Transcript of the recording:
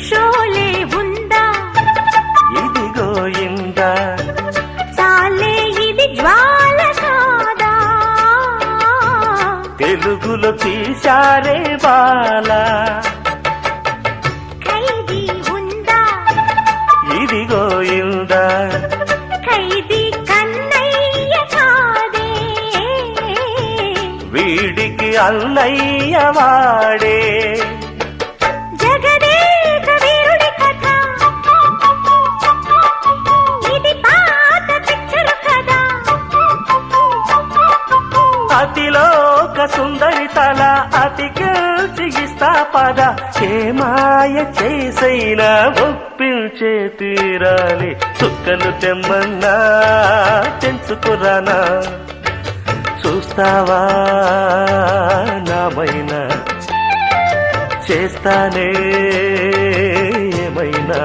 షోలే ఉందా ఇదిగో ఇందా చాలే ఇది జ్వాల కాదా తెలుగులో తీశారే బాలా ఖైదీ ఉందా ఇదిగో ఇందా ఖైదీ కన్నయ్య కాదే వీడికి అన్నయ్య వాడే జగదేక వీరుడి కథ ఇది పాత పిక్చర్ కదా అతిలోక సుందరి తల అతికిస్తా పద ఏ మాయ చేసైనా ఒప్పించే తీరాలి చుక్కలు తెమ్మన్నా తెంచుకురానా చూస్తావా నామైనా చేస్తానే ఏమైనా